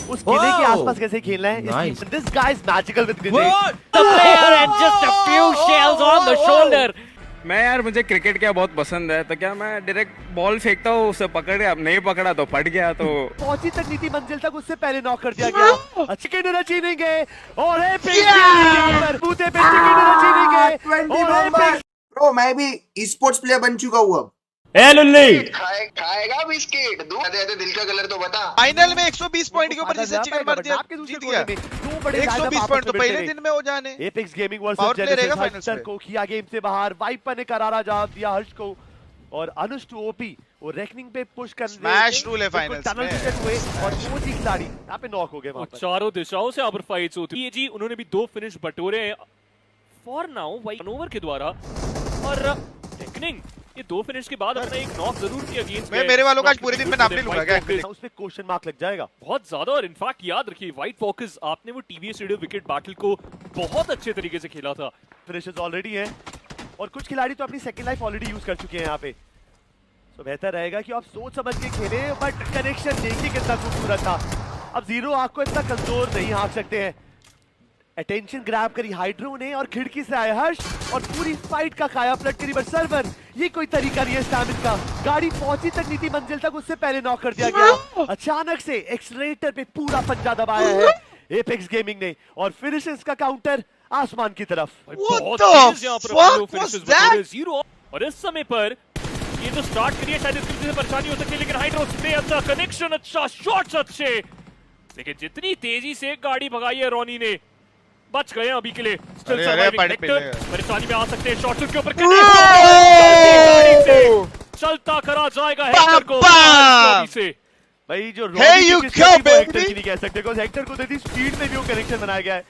उस किले के आसपास कैसे खेलना है। Nice. This guy is magical with grenades. The player and just a few shells on the shoulder. मैं यार मुझे क्रिकेट क्या बहुत पसंद है, तो क्या मैं डायरेक्ट बॉल फेंकता हूँ, उसे पकड़ गया, अब नहीं पकड़ा तो फट गया। तो पहुंची तक नीति मंजिल तक, उससे पहले नॉक कर दिया गया। अच्छी डिनर छीनेंगे और बूते पे छीनेंगे और ब्रो मैं भी स्पोर्ट्स प्लेयर बन चुका हूँ अब। ए लुल्ली खाएगा बिस्किट दे दिल का कलर तो बता। फाइनल में 120 पॉइंट के ऊपर जिसे चिकन मार दिया जीत गया। 120 पॉइंट तो पहले दिन में हो जाने। एपेक्स गेमिंग वर्सेस जेनेसिस को किया गेम से बाहर। वाइपर ने करारा जवाब दिया हर्ष को और अनुष टू ओपी वो रेकनिंग पे पुश कर स्मैश रूल है फाइनल्स में हुए और वो जी खिलाड़ी यहां पे नॉक हो गए। वहां पर चारों दिशाओं से अब फाइट्स होती है जी। उन्होंने भी 2 फिनिश बटोरे फॉर नाउ वाइट ओवर के द्वारा और रेकनिंग ये 2 फिनिश के बाद अपना एक नॉक जरूर किया अगेंस्ट। मैं मेरे वालों का आज पूरे दिन में नाम नहीं लूंगा क्या? उस पे क्वेश्चन मार्क लग जाएगा बहुत ज्यादा। और इनफैक्ट याद रखिए व्हाइट फॉक्स आपने वो टीवीएस रेडियो विकेट बैटल को बहुत अच्छे तरीके से खेला था। फिनिशेस ऑलरेडी हैं और कुछ खिलाड़ी तो अपनी सेकंड लाइफ ऑलरेडी यूज कर चुके हैं यहाँ पे। तो बेहतर रहेगा कि आप सोच समझ के खेलें। बट कनेक्शन देखिए कितना खूबसूरत था। अब जीरो आपको इतना कमजोर नहीं हाँक सकते हैं। अटेंशन ग्रैब करी हाइड्रो ने और खिड़की से आए हर्ष और पूरी फाइट का काया पलट करी। बट सर्वर ये कोई तरीका नहीं है स्टैमिना का। गाड़ी पहुंची तक नीति मंजिल तक, उससे पहले नॉक कर दिया गया। अचानक से एक्सीलरेटर पे पूरा पंजा दबाया है एपेक्स गेमिंग ने और फिनिशेस का काउंटर आसमान की तरफ। जीरो और इस समय पर ये जो स्टार्ट करिए शायद इसकी वजह से परेशानी हो सकती है, लेकिन हाइड्रो से अच्छा कनेक्शन, अच्छा शॉट्स अच्छे, लेकिन जितनी तेजी से गाड़ी भगाई है रोनी ने बच गए अभी के लिए। परेशानी में आ सकते हैं। शॉट्स के ऊपर चलता करा जाएगा हेक्टर को से। भाई जो हेक्टर की नहीं कह सकते बिकॉज़ हेक्टर को देती स्पीड में भी वो कनेक्शन बनाया गया है।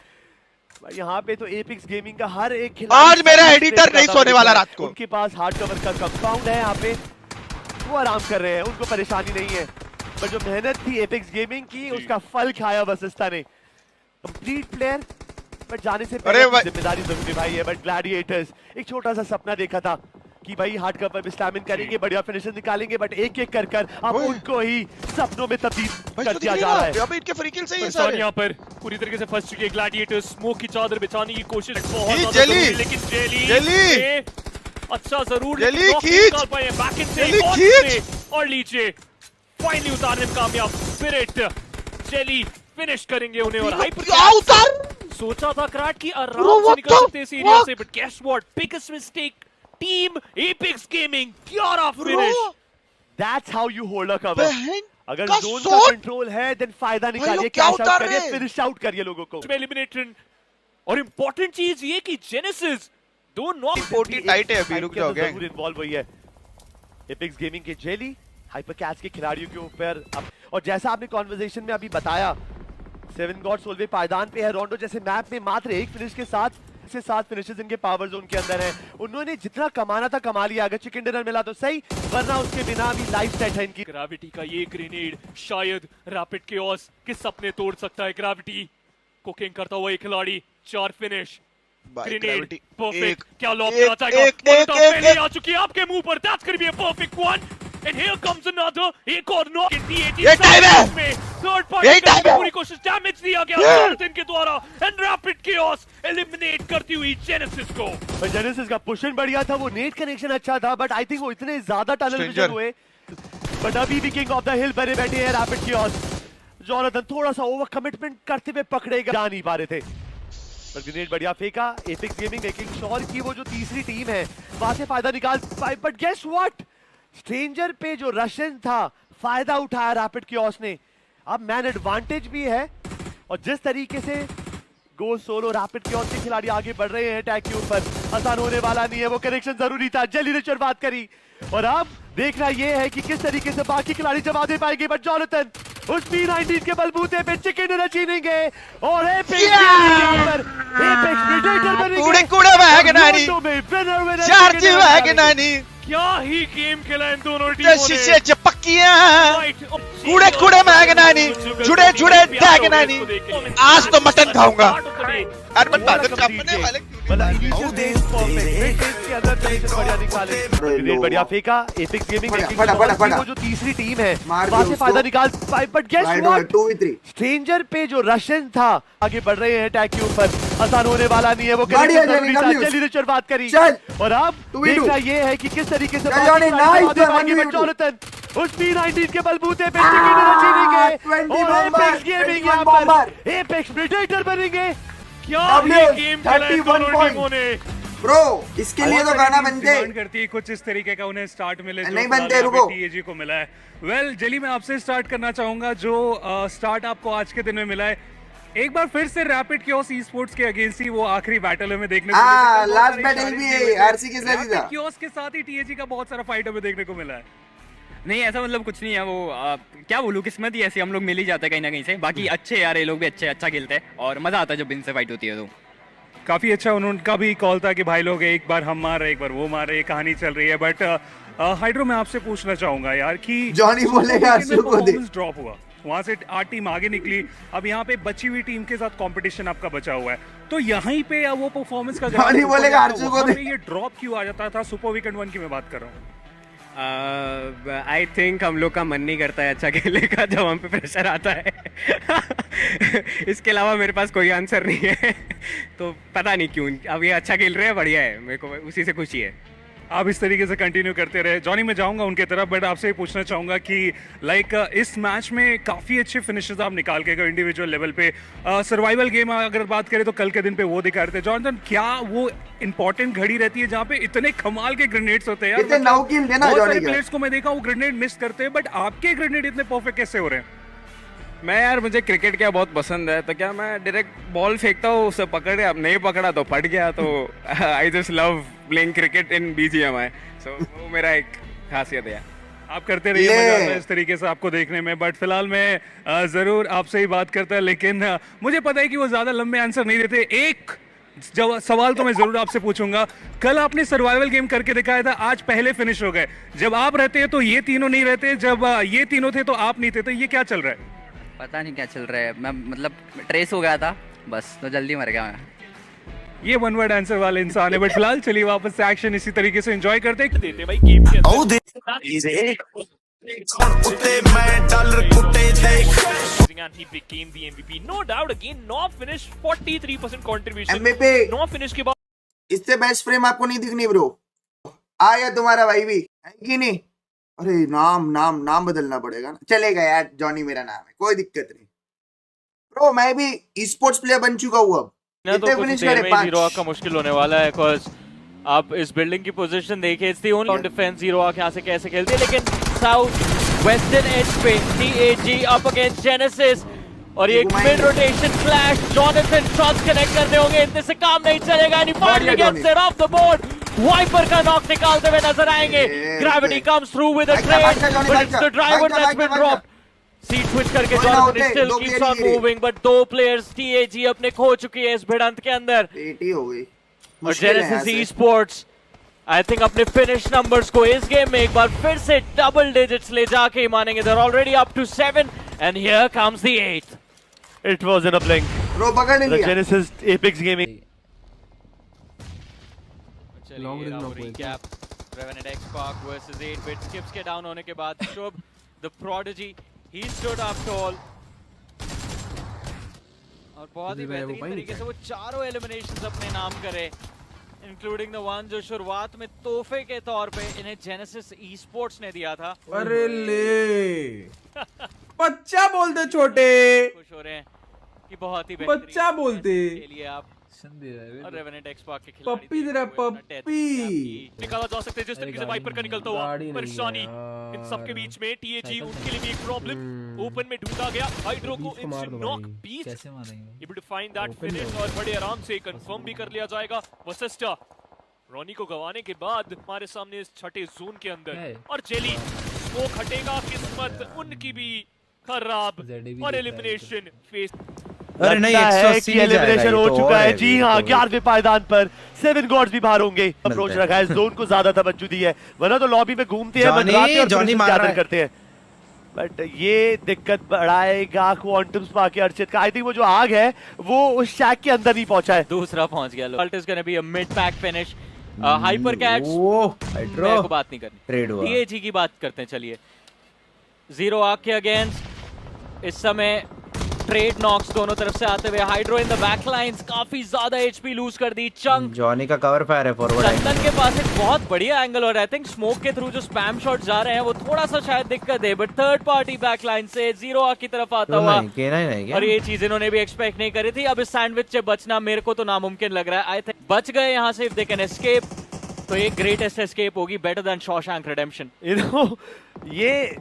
भाई यहाँ पे तो एपेक्स गेमिंग का हर एक खिलाड़ी आज मेरा एडिटर नहीं सोने वाला रात को। उनके पास हार्ड कवर का कंपाउंड है यहाँ पे, वो आराम कर रहे हैं, उनको परेशानी नहीं है। पर जो मेहनत थी एपेक्स गेमिंग की उसका फल खाया वसिस्ता ने। कंप्लीट प्लेयर बट जाने से पहले जिम्मेदारी जरूर निभाई है। बट ग्लैडिएटर्स एक छोटा सा सपना देखा था कि भाई हार्ड कवर पे स्टैमिन करेंगे, बढ़िया फिनिशर निकालेंगे, बट एक एक कर कर अब उनको ही सपनों में तब्दील कर दिया जा रहा है। अभी इनके फ्री किल से ही सारे यहाँ पर पूरी तरीके से फंस चुके हैं ग्लैडिएटर्स। स्मोक की चादर बिछाने की कोशिश बहुत ज्यादा, लेकिन जेली अच्छा जरूर निकाल पाए बैक इन से और लीजिए फाइनली उतारने में कामयाब। स्पिरिट जेली फिनिश करेंगे उन्हें और हाइपर सोचा था क्राट की आराम से निकल सकते हैं सीरिया से, but guess what, biggest mistake team Apex Gaming. क्या finish, that's how you hold a cover. अगर जोन का कंट्रोल है देन फायदा निकालिए, कैश आउट करिए, फिनिश आउट करिए लोगों को। एलिमिनेशन और इंपॉर्टेंट चीज ये कि जेनेसिस दो नॉक इंपोर्टेंट टाइट है अभी, रुक जाओ गैंग इन्वॉल्व हुई है एपेक्स गेमिंग के जेली हाइपर कैच के खिलाड़ियों के ऊपर। और जैसा आपने कॉन्वर्सेशन में अभी बताया 7 गॉड सोल्वे पायदान पे है। रोंडो जैसे मैप में मात्र एक फिनिश के साथ से 7 फिनिशेस इनके पावर जोन के अंदर है। उन्होंने जितना कमाना था कमा लिया। अगर चिकन डिनर मिला तो सही, वरना उसके बिना भी लाइफ सेट है इनकी। ग्रेविटी का ये ग्रेनेड शायद रैपिड केओस के सपने तोड़ सकता है। ग्रेविटी को किंग करता हुआ एक खिलाड़ी, 4 फिनिश ग्रेनेड परफेक्ट। क्या लॉक आ जाएगा, पहले आ चुकी है आपके मुंह पर। That's gonna be a perfect one and here comes another. एक और नॉक इन टी80 में थर्ड पार्टी की पूरी कोशिश, डैमेज दिया गया जॉनथन के द्वारा एंड रैपिड केओस एलिमिनेट करती हुई जेनेसिस को। पर जेनेसिस का पुशन बढ़िया था, वो नेट कनेक्शन अच्छा था, बट आई थिंक वो इतने ज्यादा टनल विजन हुए। बट अभी भी किंग ऑफ द हिल बने बैठे हैं रैपिड केओस। जॉनथन थोड़ा सा ओवर कमिटमेंट करते हुए पकड़ेगा, जा नहीं पा रहे थे। पर ग्रेनेड बढ़िया फेंका एपेक्स गेमिंग, मेकिंग श्योर की वो जो तीसरी टीम है वहां से फायदा निकाल पाए। बट गेस व्हाट, स्ट्रेंजर पे जो रशियन था फायदा उठाया रैपिड केओस ने। अब मैन एडवांटेज भी है और जिस तरीके से गो सोलो रैपिड केओस के खिलाड़ी आगे बढ़ रहे हैं अटैक के ऊपर, आसान होने वाला नहीं है। वो कनेक्शन जरूरी था, जेली ने शुरुआत करी और अब देखना यह है कि किस तरीके से बाकी खिलाड़ी जवाब दे पाएंगे। बट जॉनथन उस P90 के बलबूते पे चिकन डिनर छीनेंगे और एपेक्स प्रेडेटर बनेंगे। कूड़े वैगनानी चार्ज वैगनानी, क्या ही गेम खेला इन दोनों टीमों ने। शीशे चपकियां कूड़े वैगनानी, जुड़े वैगनानी। आज तो मटन खाऊंगा। अरमान बादल का अपने वाले मतलब initial phase perfect, mid phase के अंदर पोजीशन बढ़िया निकाले, ग्रेनेड बढ़िया फेंका, एपिक्स गेमिंग वो जो तीसरी टीम है वहां से फायदा निकाल पाए, but guess what, 2v3 stranger पे जो रशियन था आगे बढ़ रहे हैं अटैक के ऊपर, आसान होने वाला नहीं है वो। जल्दी से शुरुआत करी और अब देखना ये है कि किस तरीके से जॉनथन उस P19 के बलबूते पे एपिक्स गेमिंग यहां पर एपिक्स प्रेडेटर बनेंगे। क्या ये गेम खेला है दोनों टीमों ने ब्रो, इसके लिए तो गाना बनते करती है कुछ इस तरीके का उन्हें स्टार्ट मिले, नहीं बनते रुको, टीएजी को मिला है। वेल जेली, मैं आपसे स्टार्ट करना चाहूंगा, जो स्टार्ट आपको आज के दिन में मिला है, एक बार फिर से रैपिड क्योस ई स्पोर्ट्स के अगेंस्ट ही वो आखिरी बैटल में देखने को मिला। लास्ट बैटल भी है आरसी के साथ ही था, क्योस के साथ ही टीएजी का बहुत सारा फाइट हमें देखने को मिला है। नहीं ऐसा मतलब कुछ नहीं है, वो क्या बोलूं, किस्मत ही ऐसी, हम लोग मिल ही जाते हैं कहीं ना कहीं से। बाकी अच्छे यार, ये लोग भी अच्छा खेलते हैं और मजा आता है जब इनसे फाइट होती है। तो काफी अच्छा उनका भी कॉल था कि भाई लोग एक बार हम मार रहे, एक बार वो मार रहे, कहानी चल रही है। बट हाइड्रो, मैं आपसे पूछना चाहूंगा यार कि जॉनी बोलेगा ड्रॉप हुआ, वहां से 8 टीम आगे निकली, अब यहाँ पे बची हुई टीम के साथ कंपटीशन आपका बचा हुआ है, तो यहीं पे वो परफॉर्मेंस का जॉनी बोलेगा अर्जुन को ये ड्रॉप क्यों आ जाता था? सुपर वीकेंड 1 की मैं बात कर रहा हूँ। आई थिंक हम लोग का मन नहीं करता है अच्छा खेलने का जब हम पे प्रेशर आता है। इसके अलावा मेरे पास कोई आंसर नहीं है। तो पता नहीं क्यों, अब ये अच्छा खेल रहे हैं, बढ़िया है, मेरे को उसी से खुशी है। आप इस तरीके से कंटिन्यू करते रहे। जॉनी, मैं जाऊंगा उनके तरफ, बट आपसे पूछना चाहूंगा कि लाइक इस मैच में काफ़ी अच्छे फिनिशेस आप निकाल के गए इंडिविजुअल लेवल पे। सर्वाइवल गेम अगर बात करें तो कल के दिन पे वो दिखा रहे थे। जॉनथन, क्या वो इंपॉर्टेंट घड़ी रहती है जहाँ पे इतने कमाल के ग्रेनेड्स होते हैं? बहुत सारे प्लेयर्स को मैं देखा वो ग्रेनेड मिस करते हैं, बट आपके ग्रेनेड इतने परफेक्ट कैसे हो रहे हैं? मैं यार, मुझे क्रिकेट क्या बहुत पसंद है, तो क्या मैं डायरेक्ट बॉल फेंकता हूँ, उसे पकड़ अब नहीं पकड़ा तो फट गया। तो I just love playing cricket in BGMI, सो वो मेरा एक खासियत है। आप करते रहिए, मजा आता है इस तरीके से आपको देखने में। बट फिलहाल मैं जरूर आपसे ही बात करता, लेकिन मुझे पता है कि वो ज्यादा लंबे आंसर नहीं देते। एक सवाल तो मैं जरूर आपसे पूछूंगा, कल आपने सर्वाइवल गेम करके दिखाया था, आज पहले फिनिश हो गए। जब आप रहते हैं तो ये तीनों नहीं रहते, जब ये तीनों थे तो आप नहीं थे, तो ये क्या चल रहा है? पता नहीं क्या चल रहा है, मैं मतलब ट्रेस हो गया था बस, तो जल्दी मर गया मैं। ये वन वर्ड आंसर वाले इंसान है। बट फिलहाल चलिए वापस से एक्शन इसी तरीके से एंजॉय करते देते भाई गेम के अंदर। And he became the MVP, no doubt. Again, no finish, 43% contribution. MVP no finish के बाद इससे बेस्ट फ्रेम आपको नहीं दिखनी ब्रो। आया तुम्हारा भाई भी है कि नहीं? अरे नाम बदलना पड़ेगा ना, चलेगा यार, जॉनी मेरा नाम है, कोई दिक्कत नहीं ब्रो। मैं भी ई स्पोर्ट्स प्लेयर बन चुका हूँ अब। तो कुछ देर में ज़ीरो का मुश्किल होने वाला है, बिकॉज़ आप इस बिल्डिंग की पोजीशन देखिए, it's the only defence zero यहाँ से कैसे खेलते हैं। लेकिन साउथ वेस्टर्न एज पे TAG अप अगेंस्ट जेनेसिस, और ये mid rotation flash, Jonathan shots connect करने होंगे, इतने से काम नहीं चलेगा। And finally gets it off the board, Viper का नॉक निकालते हुए नजर आएंगे। Gravity comes through with a trade, but it's the driver that's been dropped. Seat switch करके Jonathan still keeps on moving, but 2 players TAG अपने खो चुकी है इस भिड़ंत के अंदर। एटी हो गई और genesis e sports I think अपने फिनिश नंबर्स को इस गेम में एक बार फिर से डबल डिजिट्स ले जाके ही मानेंगे। They are already up to 7 and here comes the 8th। It was in a blink, bro पकड़ लिया Genesis Epics Gaming. Long range में recap, Revenant XSpark versus 8-bit, Skips के डाउन होने के बाद Shubh the prodigy, he stood up tall और बहुत ही बेहतरीन तरीके से वो चारों एलिमिनेशंस अपने नाम करे, इंक्लूडिंग द वन जो शुरुआत में तोहफे के तौर पे इन्हें जेनेसिस ई स्पोर्ट्स ने दिया था। अरे ले बच्चा बोलते छोटे, खुश हो रहे हैं कि बहुत ही बच्चा बोलते के लिए आप और रेवेनेंट एक्सपार्क के खिलाड़ी पप्पी तेरा पप्पी निकाला जा सकता है जिस तरीके से वाइपर का निकलता हुआ परेशानी इन सब के बीच में। TAG उनके लिए भी एक प्रॉब्लम, ओपन में ढूंढा गया, हाइड्रो को इंस्टेंट नॉक बीच able to find that finish और बड़े आराम से कंफर्म भी कर लिया जाएगा। वसिस्टा रॉनी को गंवाने के बाद हमारे सामने इस छठे जोन के अंदर, और जेली वो हटेगा, किस्मत उनकी भी खराब और एलिमिनेशन फेस। अरे नहीं, 180 एलिमिनेशन हो चुका है। जी हाँ, 11वें पायदान पर 7 गॉड्स भी बाहर होंगे। अप्रोच रखा है, जोन को ज्यादा तवज्जो दी है, वरना तो लॉबी में घूमते हैं, मंडराते और गैदर करते हैं। बट ये दिक्कत बढ़ाएगा क्वांटम स्पार्क के अर्चित का। आई थिंक वो जो आग है वो उस शैक के अंदर नहीं पहुंचा है। दूसरा पहुंच गया। Result is gonna be a mid pack finish. Hyper cats hydro मेरे को बात नहीं करनी, ट्रेड हुआ। TAG की बात करते हैं। चलिए जीरो आग के अगेंस्ट इस समय ट्रेड नॉक्स दोनों तरफ से आते हुए। हाइड्रो इन द बैकलाइंस काफी ज्यादा HP लूज कर दी। चंक जॉनी का कवर फायर है फॉरवर्ड। चंदन के पास एक बहुत बढ़िया एंगल और आई थिंक स्मोक के थ्रू जो स्पैम शॉट जा रहे हैं वो थोड़ा सा शायद दिक्कत है, बट थर्ड पार्टी बैकलाइन से जीरो आग की तरफ आता हुआ और ये चीज इन्होंने भी एक्सपेक्ट नहीं करी थी। अब इस सैंडविच से बचना मेरे को तो नामुमकिन लग रहा है। आई थिंक बच गए यहाँ से। इफ दे कैन एस्केप तो एक ग्रेटेस्ट एस्केप होगी, बेटर देन शॉशैंक रिडेम्पशन। ये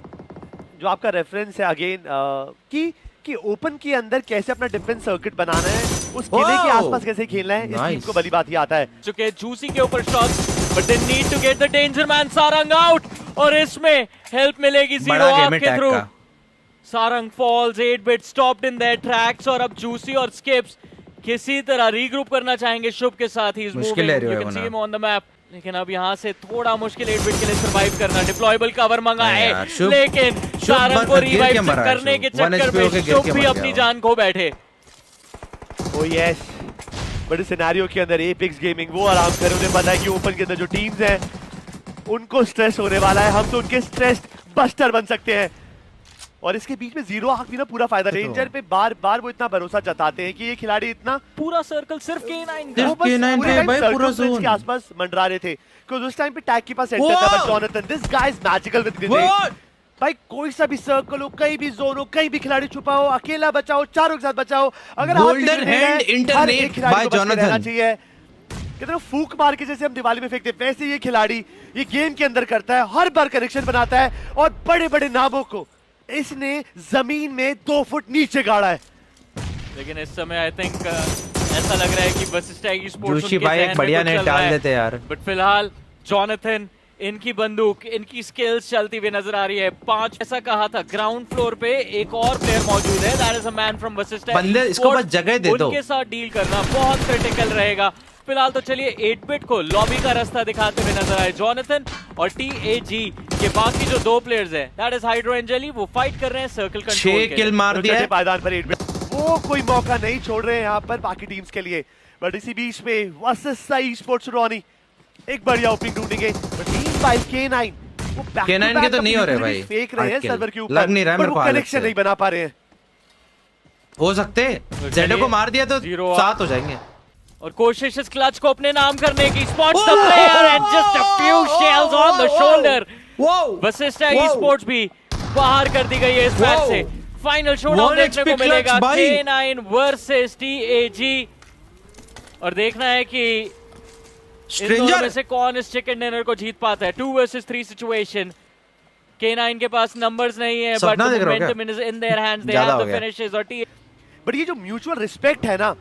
जो आपका रेफरेंस है अगेन कि ओपन के अंदर कैसे अपना डिफेंस सर्किट बनाना है, उस किले के आसपास कैसे खेलना है, इस टीम को भली बात ही आता है। चुके जूसी के ऊपर shot, but they need to get the danger man Sarang out और इसमें हेल्प मिलेगी जीरो आग के through. Sarang falls, 8-bit stopped in their tracks और अब जूसी और स्किप्स किसी तरह रीग्रुप करना चाहेंगे शुभ के साथ। He is moving, you can see him on the map, लेकिन अब यहाँ से थोड़ा मुश्किल 8-bit के लिए सरवाइव करना। डिप्लॉयबल कवर मंगा है लेकिन सारंग को रिवाइव करने के चक्कर में शुभ भी अपनी जान खो बैठे। ओह यस, बड़े सिनेरियो के अंदर एपेक्स गेमिंग वो आराम कर रहे, उन्हें पता है कि ओपन के अंदर जो टीम्स हैं उनको स्ट्रेस होने वाला है, हम तो उनके स्ट्रेस बस्टर बन सकते हैं। और इसके बीच में जीरो आग भी ना पूरा फायदा। रेंजर पे बार बार वो इतना भरोसा जताते हैं कि ये खिलाड़ी इतना पूरा सर्कल सिर्फ K9 पे पूरा जोन के आसपास मंडरा रहे थे, क्योंकि उस टाइम पे टैग के पास सेंटर था। But Jonathan, this guy is magical with grenade. भाई कोई सा भी सर्कल हो, कहीं भी जोन हो, कहीं भी खिलाड़ी छुपा हो, अकेला बचाओ, चारों के साथ बचाओ, अगर golden hand internet by Jonathan चाहिए। कितना फूक मार के जैसे हम दिवाली में फेंकते हैं, वैसे ये खिलाड़ी ये गेम के अंदर करता है, हर बार कनेक्शन बनाता है और बड़े बड़े नामों को इसने जमीन में 2 फुट नीचे गाड़ा है। लेकिन इस समय आई थिंक ऐसा लग रहा है कि बस स्टैग स्पोर्ट्स जोशी भाई एक बढ़िया नेट डाल देते यार। बट फिलहाल जॉनथन, इनकी बंदूक, इनकी स्किल्स चलती हुई नजर आ रही है। 5 ऐसा कहा था, ग्राउंड फ्लोर पे एक और प्लेयर मौजूद है, that is a man from Vasista. बंदे इसको बस जगह दे दो, उनके साथ डील करना बहुत क्रिटिकल रहेगा। फिलहाल तो चलिए 8-bit को लॉबी का रास्ता दिखाते हुए नजर आए जॉनथन और TAG के बाकी जो 2 प्लेयर्स हैं, दैट इज हाइड्रो एंजेली, वो फाइट कर रहे हैं सर्कल कंट्रोल के लिए। 6 किल मार दिया है पायदान पर 8-bit, वो कोई मौका नहीं छोड़ रहे हैं यहाँ पर बाकी टीम्स के लिए। बट इसी बीच में वसिस्ता ई-स्पोर्ट्स रोनी एक बढ़िया ओपनिंग ढूंढेंगे, बट मीनवाइल K9 वो K9 के तो नहीं हो रहे भाई, फेंक रहे हैं सर्वर के ऊपर, लग नहीं रहा है मेरे को, कनेक्शन नहीं बना पा रहे हैं। हो सकते जेडो को मार दिया तो 7 हो जाएंगे। और कोशिश इस क्लच को अपने नाम करने की, spots the player and just a few shells on the shoulder. Vasista esports भी बाहर कर दी गई है इस मैच से। फाइनल शोडाउन देखने को मिलेगा, K9 वर्सेस TAG, और देखना है कि इन दोनों में से कौन इस चिकन डिनर को जीत पाता है। 2 वर्सेस 3 सिचुएशन। K9 के पास नंबर्स नहीं है, but momentum is in their hands, they have the finishes. और बट ये जो म्यूचुअल रिस्पेक्ट है ना,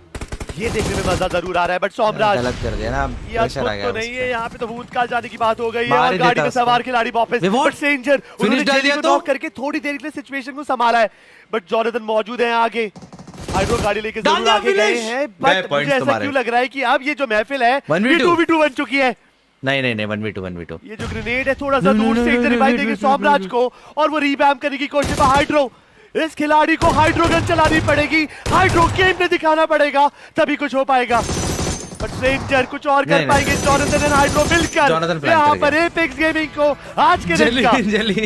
ये देखने में मजा जरूर आ रहा है। बट सोमराज गलत कर दिया ना, प्रेशर आ गया तो नहीं है यहाँ पे, तो भूत काल जाने की बात हो गई है और गाड़ी में सवार खिलाड़ी वापस। बट सेंजर उन्होंने जेली को नॉक करके थोड़ी देर के लिए सिचुएशन को संभाला है, बट जॉनथन मौजूद है आगे। हाइड्रो गाड़ी लेके जरूर आगे गए हैं, बट मुझे ऐसा क्यों लग रहा है कि अब ये जो महफिल है 2v2 बन चुकी है। नहीं 1v2 ये जो ग्रेनेड है थोड़ा सा दूर से रिवाइव देंगे सोमराज को और वो रीवैम्प करने की कोशिश में हाइड्रो। इस खिलाड़ी को हाइड्रो गन चलानी पड़ेगी, हाइड्रो गेम में दिखाना पड़ेगा, तभी कुछ हो पाएगा। बट स्ट्रेंजर कुछ और कर पाएंगे जॉनथन एंड हाइड्रो मिलकर यहाँ पर एपेक्स गेमिंग को आज के दिन का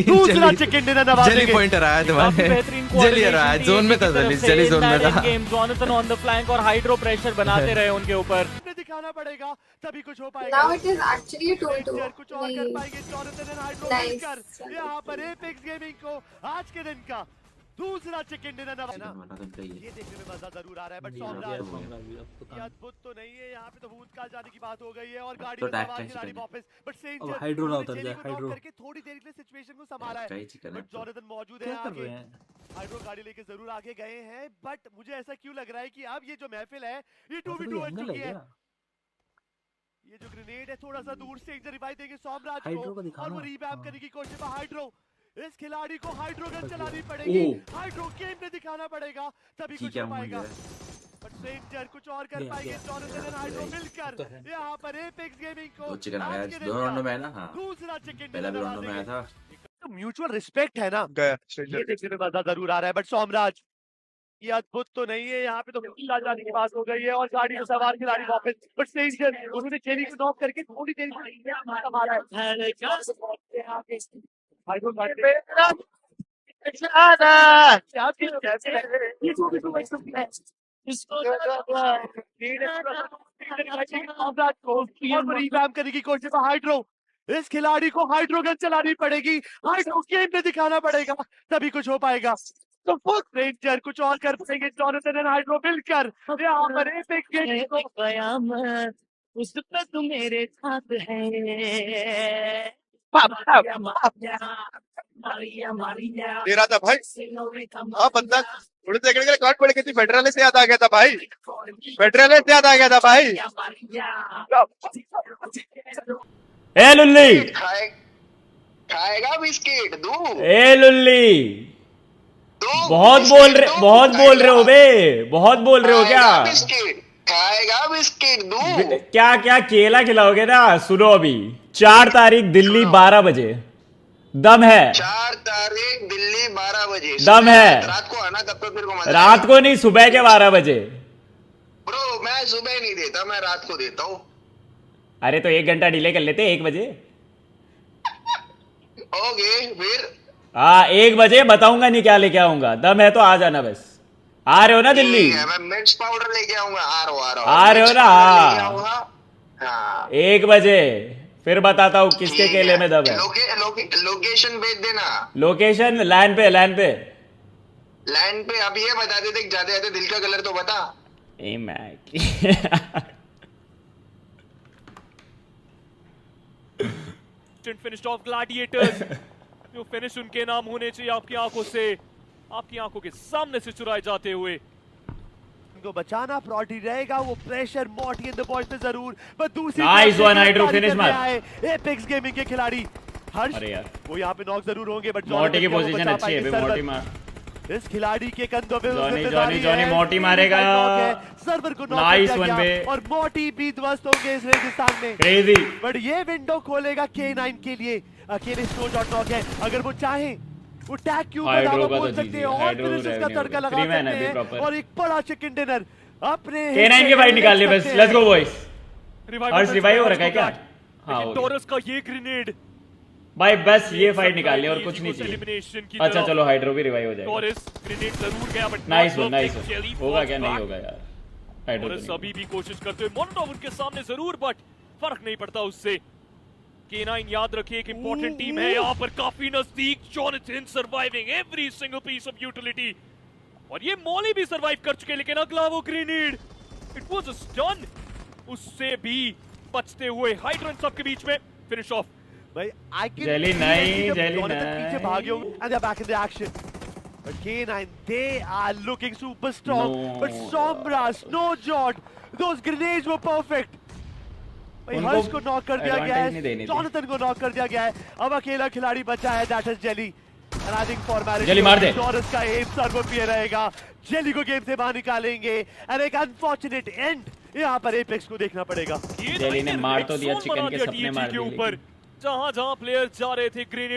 दूसरा चिकन डिनर नवाजेंगे। जेली पॉइंटर आया तुम्हारे, जेली आया जोन में था, जेली जोन में था। जॉनथन ऑन द फ्लैंक और हाइड्रो प्रेशर बनाते रहे उनके ऊपर, दिखाना पड़ेगा तभी कुछ हो पाएगा। Now it is actually 2-2. कुछ और कर पाएंगे जॉनथन एंड हाइड्रो मिलकर यहाँ पर एपेक्स गेमिंग को आज के दिन का दूसरा चिकन डिनर नवाजना। ये देखने में मजा जरूर आ रहा है, बट सोमराज ये अद्भुत तो नहीं है यहाँ पे, तो भूत काल जाने की बात हो गई है और गाड़ी में सवार खिलाड़ी वापस। बट सेंजर हाइड्रो ना उतर जाए, हाइड्रो करके थोड़ी देर के लिए सिचुएशन को संभाला है, बट जॉनथन मौजूद है आगे। हाइड्रो गाड़ी लेके जरूर आगे गए हैं, बट मुझे ऐसा क्यों लग रहा है कि अब ये जो महफिल है ये 2v2 बन चुकी है। ये जो ग्रेनेड है थोड़ा सा दूर से रिवाइव देंगे सोमराज को और वो रीवैम्प करने की कोशिश में हाइड्रो। इस खिलाड़ी को हाइड्रो गन चलानी पड़ेगी, हाइड्रो गेम में दिखाना पड़ेगा, तभी कुछ हो पाएगा। बट स्ट्रेंजर कुछ और कर पाएंगे जॉनथन एंड हाइड्रो मिलकर यहाँ पर एपेक्स गेमिंग को चिकन आ गया, 2 राउंड में है ना। दूसरा चिकन पहला भी राउंड में आया था। तो म्यूचुअल रिस्पेक्ट है ना, गया ये स्ट्रेंजर। देखने में मजा जरूर आ रहा है। बट सोमराज ये अद्भुत तो नहीं है, यहाँ पे तो जाने की बात हो गई है और गाड़ी में सवार खिलाड़ी वापस। बट स्ट्रेंजर उन्होंने चेरी को नॉक करके थोड़ी देर मारा है। करने की कोशिश है हाइड्रो, इस खिलाड़ी को हाइड्रो गन चलानी पड़ेगी, हाइड्रो गेम में दिखाना पड़ेगा, तभी कुछ हो पाएगा। तो रेंजर कुछ और कर पाएंगे, जॉनथन एंड हाइड्रो मिलकर यहाँ पर एपिक गेम। उस पे तुम मेरे साथ है। दे रहा था भाई। हाँ बंदा थोड़ी देर के लिए काट पड़ गई थी, फेडरल से याद आ गया था भाई, फेडरल से याद आ गया था भाई। ए लुल्ली, खाएगा बिस्किट दूं? ए लुल्ली, बहुत बोल रहे हो बे, बहुत बोल रहे हो क्या? बिस्किट खाएगा, बिस्किट दूं? क्या क्या केला खिलाओगे ना? सुनो अभी 4 तारीख दिल्ली 12 बजे दम है। 4 तारीख दिल्ली 12 बजे दम है। रात को आना, तब तो फिर को मजा रात को नहीं, सुबह के 12 बजे। ब्रो मैं सुबह नहीं देता, मैं रात को देता हूँ। अरे तो 1 घंटा डिले कर लेते, 1 बजे। ओके फिर। हाँ 1 बजे बताऊंगा नहीं क्या लेके आऊंगा, दम है तो आ जाना बस। आ रहे हो ना दिल्ली? मैं मिर्च पाउडर लेके आऊंगा। आ रहे हो ना? हाँ 1 बजे फिर बताता हूँ किसके केले में दम है। लोकेशन भेज देना। लोकेशन लैंड पे लैंड पे। अब ये बता देते जाते जाते दिल का कलर तो बता। Finished of Gladiators. जो फिनिश उनके नाम होने चाहिए आपकी आंखों से, आपकी आंखों के सामने से चुराए जाते हुए। उनको बचाना प्रॉटी रहेगा, वो प्रेशर मॉटी एंड द बॉयज पे जरूर, पर दूसरी नाइस वन हाइड्रो फिनिश मार। एपेक्स गेमिंग के खिलाड़ी हर्ष, अरे यार वो यहाँ पे नॉक जरूर होंगे, बट मोटी की पोजीशन अच्छी है बे, मोटी मार। इस खिलाड़ी के कंधों पे जॉनी मोटी मारेगा। सर्वर को नॉक नाइस किया वन गया बे, और मोटी भी ध्वस्त होंगे इस रेगिस्तान में। क्रेजी। बट ये विंडो खोलेगा K9 के लिए। अकेले स्नो डॉट नॉक है, अगर वो चाहे वो टैग क्यू हाइड्रो का बोल तो सकते हैं और फिर उसका तड़का लगा सकते हैं और एक बड़ा चिकन डिनर अपने K9 की फाइट निकाल ली बस। Let's go boys. Harsh revive हो रखा है क्या? हाँ टॉरस का ये ग्रेनेड भाई, बस ये फाइट निकाल ली और कुछ नहीं चाहिए। अच्छा चलो हाइड्रो भी रिवाइव हो जाएगा। टॉरस ग्रेनेड जरूर गया, बट नाइस वन होगा क्या? नहीं होगा यार, हाइड्रो टॉरस अभी भी कोशिश करते हुए, मोनोटॉप उनके सामने जरूर, बट फर्क नहीं पड़ता उससे। K9 याद रखिए एक इंपॉर्टेंट टीम है यहाँ पर, काफी नजदीक। Jonathan surviving every single piece of utility, और ये मॉली भी सर्वाइव कर चुके, लेकिन अगला वो grenade, it was a stun, उससे भी बचते हुए हाइड्रो इन सबके बीच में फिनिश ऑफ। भाई आई कैन जेली नहीं पीछे भागे होंगे and they are back in the action, but K9 they are looking super strong, but Sombra, Snowjot, those grenades were perfect. Harsh को नॉक कर दिया गया है, जॉनथन को नॉक कर दिया गया है, अब अकेला खिलाड़ी बचा है, that is jelly. And I think formality jelly मार दे। टॉरस का एम सर्वो पे रहेगा, जेली को गेम से बाहर निकालेंगे एंड एक अनफॉर्चुनेट एंड यहाँ पर एपेक्स को देखना पड़ेगा। जेली ने मार तो दिया, चिकन के सपने मार दिए। जहां प्लेयर जा रहे थे ग्रेनेड